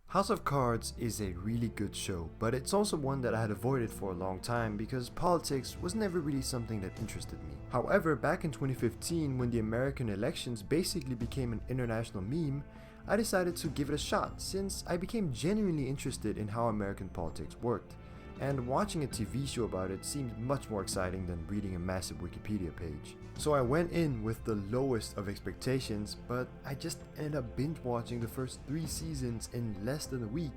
House of Cards is a really good show, but it's also one that I had avoided for a long time because politics was never really something that interested me. However, back in 2015, when the American elections basically became an international meme, I decided to give it a shot since I became genuinely interested in how American politics worked, and watching a TV show about it seemed much more exciting than reading a massive Wikipedia page. So I went in with the lowest of expectations, but I just ended up binge watching the first 3 seasons in less than a week,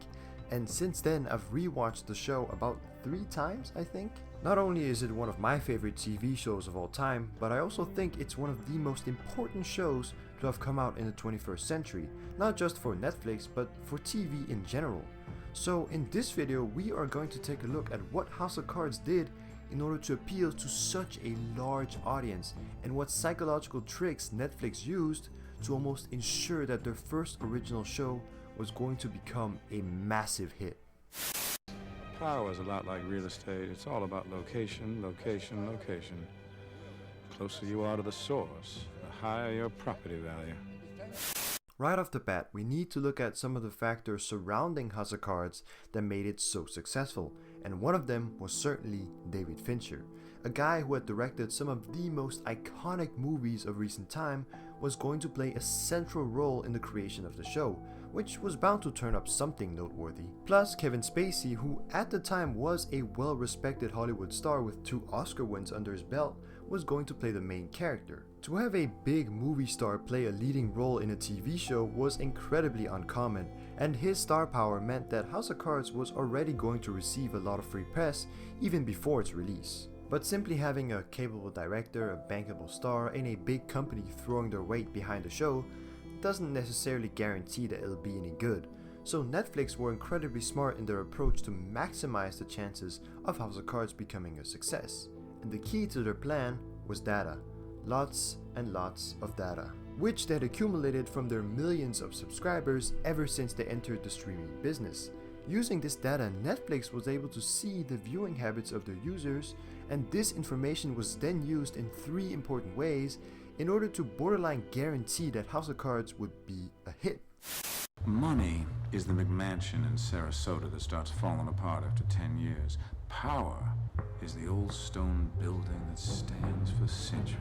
and since then I've rewatched the show about 3 times, I think. Not only is it one of my favorite TV shows of all time, but I also think it's one of the most important shows to have come out in the 21st century, not just for Netflix, but for TV in general. So in this video we are going to take a look at what House of Cards did in order to appeal to such a large audience, and what psychological tricks Netflix used to almost ensure that their first original show was going to become a massive hit. Power is a lot like real estate. It's all about location, location, location. The closer you are to the source, the higher your property value. Right off the bat, we need to look at some of the factors surrounding House of Cards that made it so successful, and one of them was certainly David Fincher. A guy who had directed some of the most iconic movies of recent time was going to play a central role in the creation of the show, which was bound to turn up something noteworthy. Plus, Kevin Spacey, who at the time was a well-respected Hollywood star with 2 Oscar wins under his belt, was going to play the main character. To have a big movie star play a leading role in a TV show was incredibly uncommon, and his star power meant that House of Cards was already going to receive a lot of free press even before its release. But simply having a capable director, a bankable star, and a big company throwing their weight behind the show doesn't necessarily guarantee that it'll be any good. So Netflix were incredibly smart in their approach to maximize the chances of House of Cards becoming a success. And the key to their plan was data. Lots and lots of data, which they had accumulated from their millions of subscribers ever since they entered the streaming business. Using this data, Netflix was able to see the viewing habits of their users, and this information was then used in 3 important ways in order to borderline guarantee that House of Cards would be a hit. Money is the McMansion in Sarasota that starts falling apart after 10 years. Power is the old stone building that stands for centuries.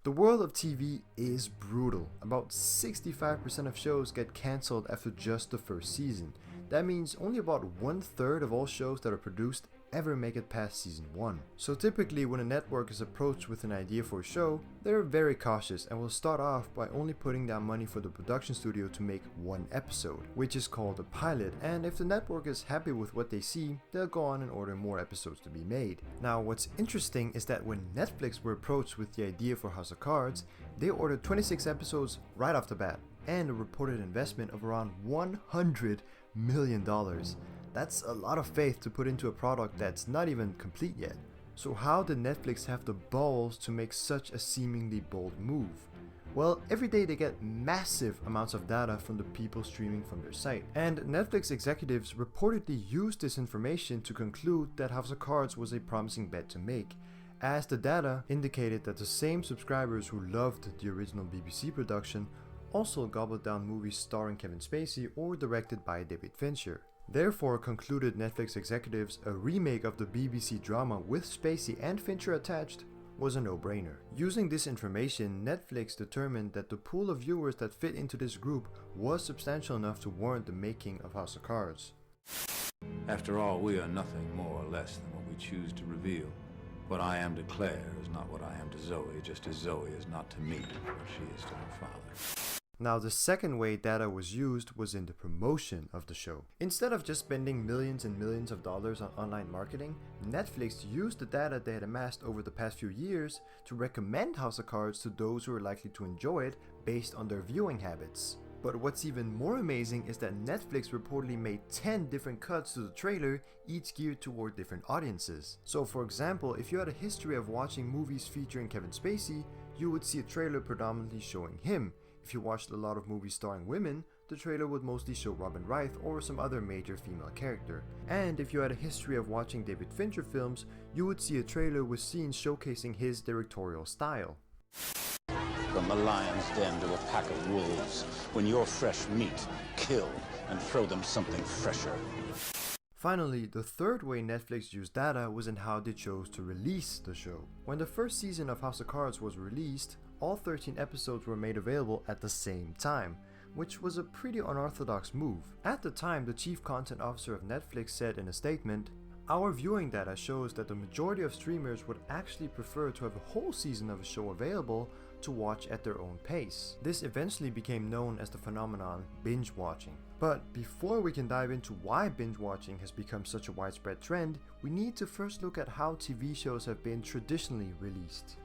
The world of TV is brutal. About 65% of shows get cancelled after just the first season. That means only about 1/3 of all shows that are produced ever make it past season 1. So typically when a network is approached with an idea for a show, they're very cautious and will start off by only putting down money for the production studio to make 1 episode, which is called a pilot, and if the network is happy with what they see, they'll go on and order more episodes to be made. Now what's interesting is that when Netflix were approached with the idea for House of Cards, they ordered 26 episodes right off the bat and a reported investment of around $100 million. That's a lot of faith to put into a product that's not even complete yet. So how did Netflix have the balls to make such a seemingly bold move? Well, every day they get massive amounts of data from the people streaming from their site, and Netflix executives reportedly used this information to conclude that House of Cards was a promising bet to make, as the data indicated that the same subscribers who loved the original BBC production also gobbled down movies starring Kevin Spacey or directed by David Fincher. Therefore, concluded Netflix executives, a remake of the BBC drama with Spacey and Fincher attached was a no-brainer. Using this information, Netflix determined that the pool of viewers that fit into this group was substantial enough to warrant the making of House of Cards. After all, we are nothing more or less than what we choose to reveal. What I am to Claire is not what I am to Zoe, just as Zoe is not to me what she is to her father. Now the second way data was used was in the promotion of the show. Instead of just spending millions and millions of dollars on online marketing, Netflix used the data they had amassed over the past few years to recommend House of Cards to those who are likely to enjoy it based on their viewing habits. But what's even more amazing is that Netflix reportedly made 10 different cuts to the trailer, each geared toward different audiences. So for example, if you had a history of watching movies featuring Kevin Spacey, you would see a trailer predominantly showing him. If you watched a lot of movies starring women, the trailer would mostly show Robin Wright or some other major female character. And if you had a history of watching David Fincher films, you would see a trailer with scenes showcasing his directorial style. From the lion's den to a pack of wolves, when your fresh meat, kill and throw them something fresher. Finally, the third way Netflix used data was in how they chose to release the show. When the first season of House of Cards was released, all 13 episodes were made available at the same time, which was a pretty unorthodox move. At the time, the chief content officer of Netflix said in a statement, "Our viewing data shows that the majority of streamers would actually prefer to have a whole season of a show available to watch at their own pace." This eventually became known as the phenomenon binge watching. But before we can dive into why binge watching has become such a widespread trend, we need to first look at how TV shows have been traditionally released.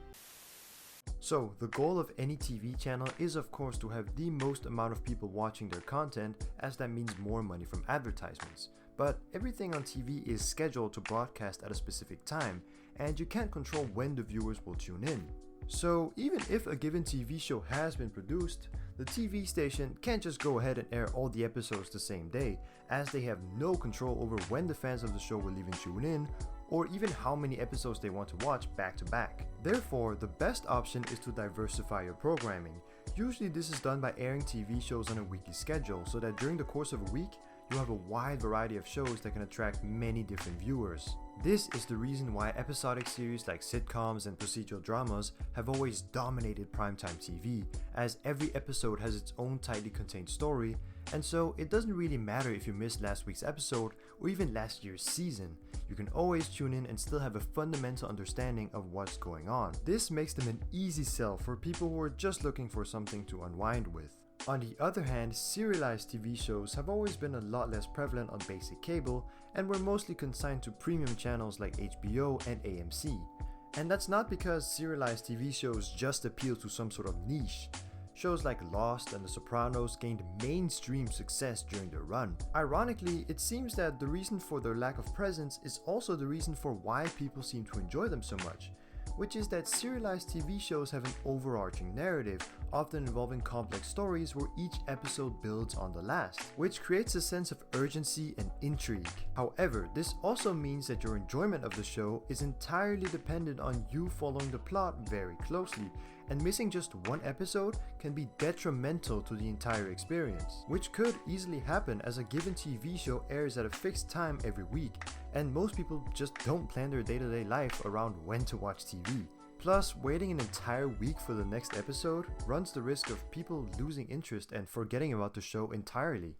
So, the goal of any TV channel is of course to have the most amount of people watching their content, as that means more money from advertisements. But everything on TV is scheduled to broadcast at a specific time, and you can't control when the viewers will tune in. So even if a given TV show has been produced, the TV station can't just go ahead and air all the episodes the same day, as they have no control over when the fans of the show will even tune in, or even how many episodes they want to watch back to back. Therefore, the best option is to diversify your programming. Usually this is done by airing TV shows on a weekly schedule, so that during the course of a week, you have a wide variety of shows that can attract many different viewers. This is the reason why episodic series like sitcoms and procedural dramas have always dominated primetime TV, as every episode has its own tightly contained story, and so it doesn't really matter if you missed last week's episode or even last year's season. You can always tune in and still have a fundamental understanding of what's going on. This makes them an easy sell for people who are just looking for something to unwind with. On the other hand, serialized TV shows have always been a lot less prevalent on basic cable and were mostly consigned to premium channels like HBO and AMC. And that's not because serialized TV shows just appeal to some sort of niche. Shows like Lost and The Sopranos gained mainstream success during their run. Ironically, it seems that the reason for their lack of presence is also the reason for why people seem to enjoy them so much, which is that serialized TV shows have an overarching narrative, often involving complex stories where each episode builds on the last, which creates a sense of urgency and intrigue. However, this also means that your enjoyment of the show is entirely dependent on you following the plot very closely, and missing just one episode can be detrimental to the entire experience, which could easily happen as a given TV show airs at a fixed time every week, and most people just don't plan their day-to-day life around when to watch TV. Plus, waiting an entire week for the next episode runs the risk of people losing interest and forgetting about the show entirely.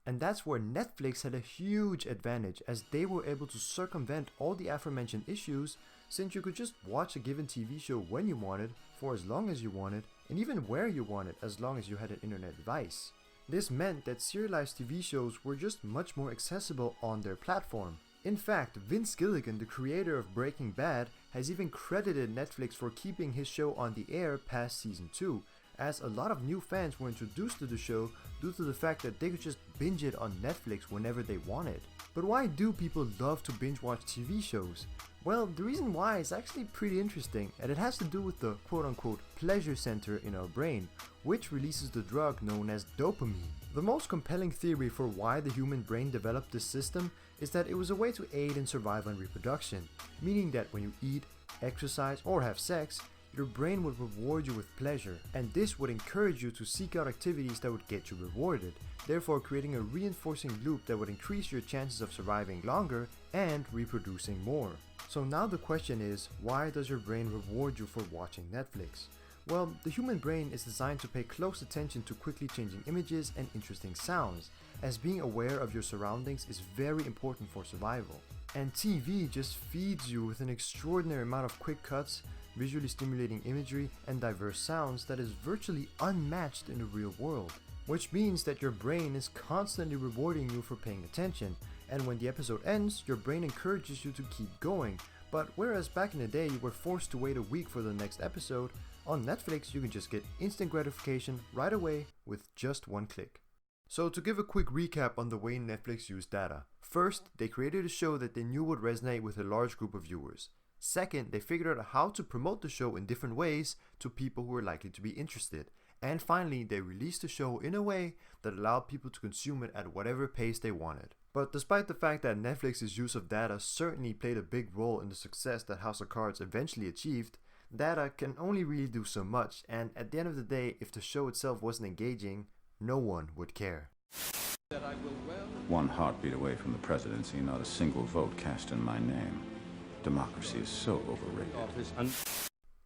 And that's where Netflix had a huge advantage, as they were able to circumvent all the aforementioned issues, since you could just watch a given TV show when you wanted, for as long as you wanted, and even where you wanted as long as you had an internet device. This meant that serialized TV shows were just much more accessible on their platform. In fact, Vince Gilligan, the creator of Breaking Bad, has even credited Netflix for keeping his show on the air past season 2, as a lot of new fans were introduced to the show due to the fact that they could just binge it on Netflix whenever they wanted. But why do people love to binge watch TV shows? Well, the reason why is actually pretty interesting, and it has to do with the quote-unquote pleasure center in our brain, which releases the drug known as dopamine. The most compelling theory for why the human brain developed this system is that it was a way to aid in survival and reproduction, meaning that when you eat, exercise, or have sex, your brain would reward you with pleasure, and this would encourage you to seek out activities that would get you rewarded, therefore creating a reinforcing loop that would increase your chances of surviving longer and reproducing more. So now the question is, why does your brain reward you for watching Netflix? Well, the human brain is designed to pay close attention to quickly changing images and interesting sounds, as being aware of your surroundings is very important for survival. And TV just feeds you with an extraordinary amount of quick cuts, visually stimulating imagery, and diverse sounds that is virtually unmatched in the real world. Which means that your brain is constantly rewarding you for paying attention, and when the episode ends, your brain encourages you to keep going. But whereas back in the day you were forced to wait a week for the next episode, on Netflix you can just get instant gratification right away with just one click. So to give a quick recap on the way Netflix used data. First, they created a show that they knew would resonate with a large group of viewers. Second, they figured out how to promote the show in different ways to people who were likely to be interested. And finally, they released the show in a way that allowed people to consume it at whatever pace they wanted. But despite the fact that Netflix's use of data certainly played a big role in the success that House of Cards eventually achieved, data can only really do so much, and at the end of the day, if the show itself wasn't engaging, no one would care. One heartbeat away from the presidency, not a single vote cast in my name. Democracy is so overrated.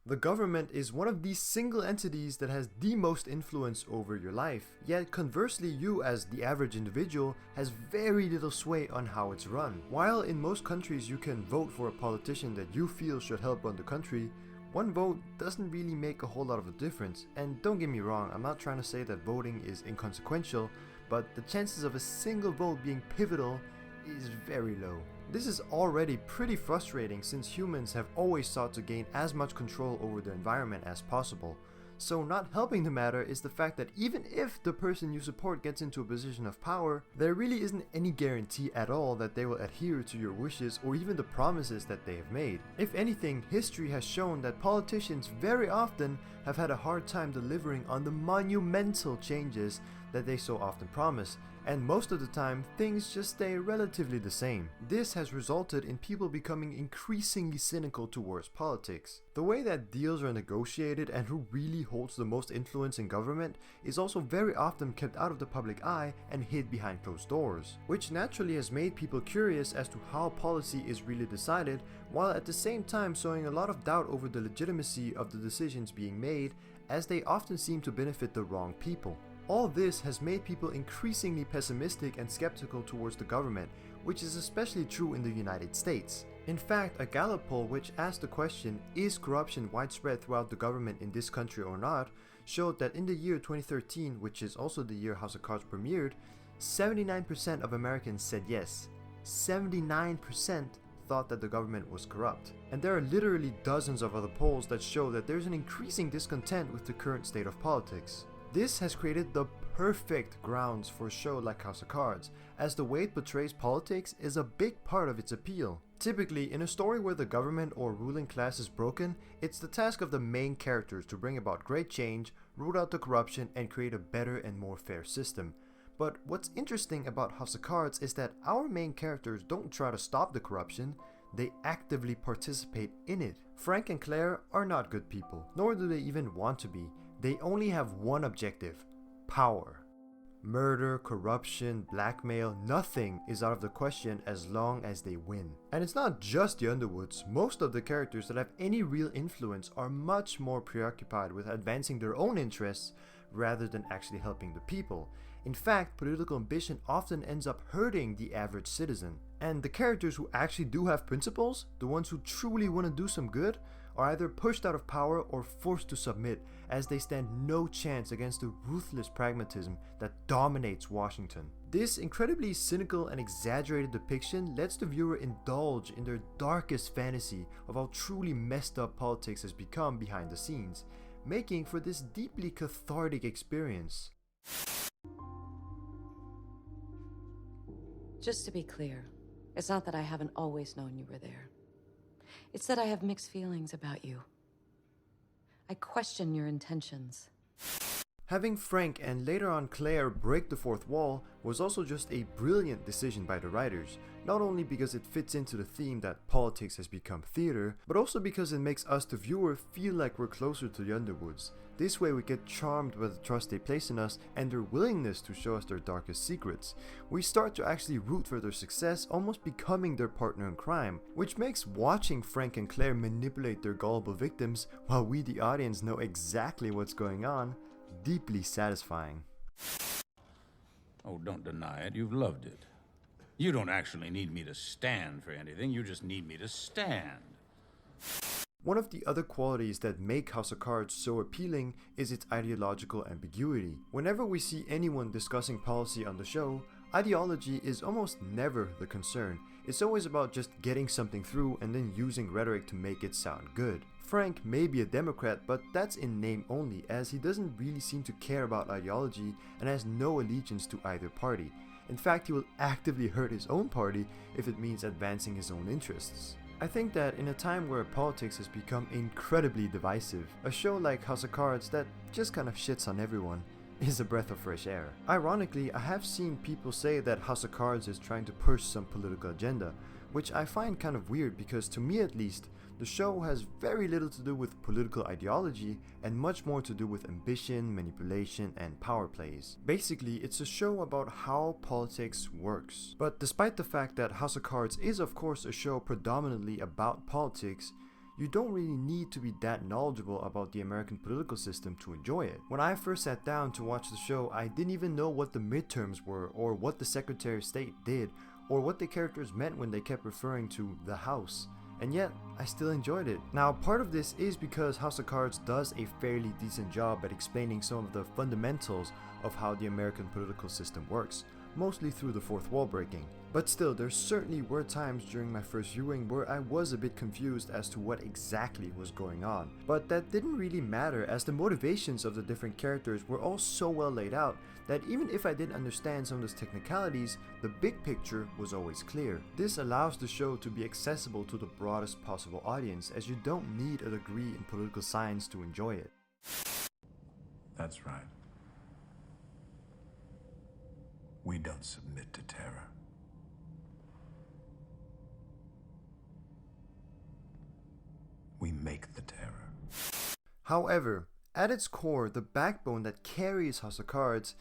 The government is one of these single entities that has the most influence over your life, yet conversely you as the average individual has very little sway on how it's run. While in most countries you can vote for a politician that you feel should help run the country, one vote doesn't really make a whole lot of a difference. And don't get me wrong, I'm not trying to say that voting is inconsequential, but the chances of a single vote being pivotal is very low. This is already pretty frustrating since humans have always sought to gain as much control over the environment as possible. So not helping the matter is the fact that even if the person you support gets into a position of power, there really isn't any guarantee at all that they will adhere to your wishes or even the promises that they have made. If anything, history has shown that politicians very often have had a hard time delivering on the monumental changes that they so often promise, and most of the time things just stay relatively the same. This has resulted in people becoming increasingly cynical towards politics. The way that deals are negotiated and who really holds the most influence in government is also very often kept out of the public eye and hid behind closed doors, which naturally has made people curious as to how policy is really decided, while at the same time sowing a lot of doubt over the legitimacy of the decisions being made, as they often seem to benefit the wrong people. All this has made people increasingly pessimistic and skeptical towards the government, which is especially true in the United States. In fact, a Gallup poll which asked the question, is corruption widespread throughout the government in this country or not, showed that in the year 2013, which is also the year House of Cards premiered, 79% of Americans said yes. 79% thought that the government was corrupt. And there are literally dozens of other polls that show that there's an increasing discontent with the current state of politics. This has created the perfect grounds for a show like House of Cards, as the way it portrays politics is a big part of its appeal. Typically, in a story where the government or ruling class is broken, it's the task of the main characters to bring about great change, root out the corruption, and create a better and more fair system. But what's interesting about House of Cards is that our main characters don't try to stop the corruption, they actively participate in it. Frank and Claire are not good people, nor do they even want to be. They only have one objective: power. Murder, corruption, blackmail, nothing is out of the question as long as they win. And it's not just the Underwoods. Most of the characters that have any real influence are much more preoccupied with advancing their own interests rather than actually helping the people. In fact, political ambition often ends up hurting the average citizen. And the characters who actually do have principles, the ones who truly want to do some good, are either pushed out of power or forced to submit, as they stand no chance against the ruthless pragmatism that dominates Washington. This incredibly cynical and exaggerated depiction lets the viewer indulge in their darkest fantasy of how truly messed up politics has become behind the scenes, making for this deeply cathartic experience. Just to be clear, it's not that I haven't always known you were there. It's that I have mixed feelings about you. I question your intentions. Having Frank and later on Claire break the fourth wall was also just a brilliant decision by the writers, not only because it fits into the theme that politics has become theater, but also because it makes us the viewer feel like we're closer to the Underwoods. This way we get charmed by the trust they place in us and their willingness to show us their darkest secrets. We start to actually root for their success, almost becoming their partner in crime, which makes watching Frank and Claire manipulate their gullible victims while we the audience know exactly what's going on deeply satisfying. Oh, don't deny it. You've loved it. You don't actually need me to stand for anything. You just need me to stand. One of the other qualities that make House of Cards so appealing is its ideological ambiguity. Whenever we see anyone discussing policy on the show, ideology is almost never the concern. It's always about just getting something through and then using rhetoric to make it sound good. Frank may be a Democrat, but that's in name only, as he doesn't really seem to care about ideology and has no allegiance to either party. In fact, he will actively hurt his own party if it means advancing his own interests. I think that in a time where politics has become incredibly divisive, a show like House of Cards that just kind of shits on everyone is a breath of fresh air. Ironically, I have seen people say that House of Cards is trying to push some political agenda, which I find kind of weird because to me at least, The show has very little to do with political ideology and much more to do with ambition, manipulation, and power plays. Basically, it's a show about how politics works. But despite the fact that House of Cards is of course a show predominantly about politics, you don't really need to be that knowledgeable about the American political system to enjoy it. When I first sat down to watch the show, I didn't even know what the midterms were, or what the Secretary of State did, or what the characters meant when they kept referring to the House. And yet, I still enjoyed it. Now, part of this is because House of Cards does a fairly decent job at explaining some of the fundamentals of how the American political system works, mostly through the fourth wall breaking. But still, there certainly were times during my first viewing where I was a bit confused as to what exactly was going on. But that didn't really matter, as the motivations of the different characters were all so well laid out that even if I didn't understand some of those technicalities, the big picture was always clear. This allows the show to be accessible to the broadest possible audience, as you don't need a degree in political science to enjoy it. That's right. We don't submit to terror. We make the terror. However, at its core, the backbone that carries House of Cards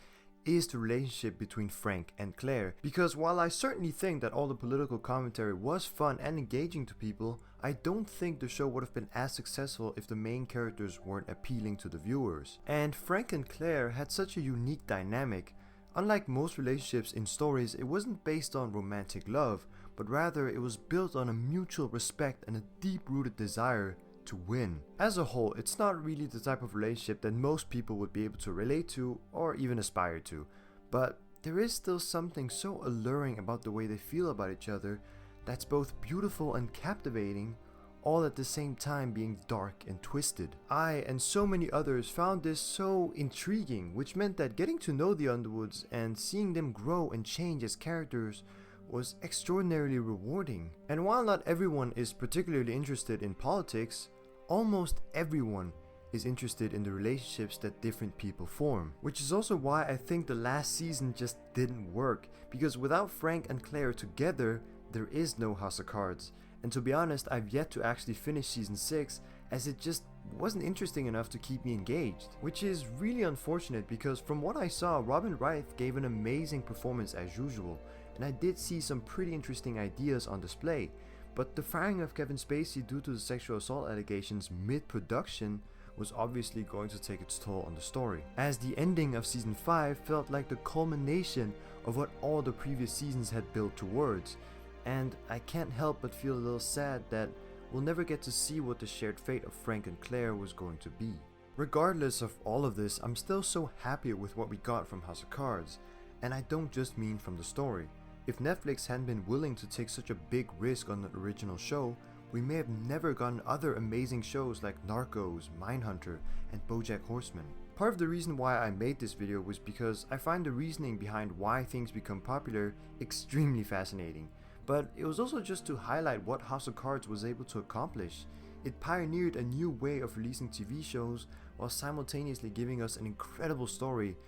is the relationship between Frank and Claire. Because while I certainly think that all the political commentary was fun and engaging to people, I don't think the show would have been as successful if the main characters weren't appealing to the viewers. And Frank and Claire had such a unique dynamic. Unlike most relationships in stories, it wasn't based on romantic love, but rather it was built on a mutual respect and a deep-rooted desire to win. As a whole, it's not really the type of relationship that most people would be able to relate to or even aspire to, but there is still something so alluring about the way they feel about each other that's both beautiful and captivating, all at the same time being dark and twisted. I and so many others found this so intriguing, which meant that getting to know the Underwoods and seeing them grow and change as characters was extraordinarily rewarding. And while not everyone is particularly interested in politics, almost everyone is interested in the relationships that different people form. Which is also why I think the last season just didn't work, because without Frank and Claire together, there is no House of Cards. And to be honest, I've yet to actually finish season 6, as it just wasn't interesting enough to keep me engaged. Which is really unfortunate, because from what I saw, Robin Wright gave an amazing performance as usual, and I did see some pretty interesting ideas on display. But the firing of Kevin Spacey due to the sexual assault allegations mid-production was obviously going to take its toll on the story, as the ending of season 5 felt like the culmination of what all the previous seasons had built towards. And I can't help but feel a little sad that we'll never get to see what the shared fate of Frank and Claire was going to be. Regardless of all of this, I'm still so happy with what we got from House of Cards, and I don't just mean from the story. If Netflix hadn't been willing to take such a big risk on the original show, we may have never gotten other amazing shows like Narcos, Mindhunter, and BoJack Horseman. Part of the reason why I made this video was because I find the reasoning behind why things become popular extremely fascinating. But it was also just to highlight what House of Cards was able to accomplish. It pioneered a new way of releasing TV shows while simultaneously giving us an incredible story,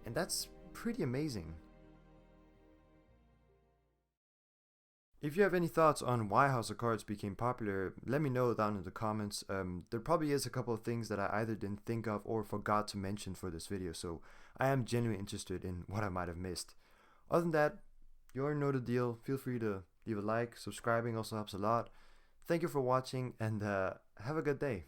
and that's pretty amazing. If you have any thoughts on why House of Cards became popular, let me know down in the comments. There probably is a couple of things that I either didn't think of or forgot to mention for this video, so I am genuinely interested in what I might have missed. Other than that, you already know the deal. Feel free to leave a like, subscribing also helps a lot. Thank you for watching, and have a good day.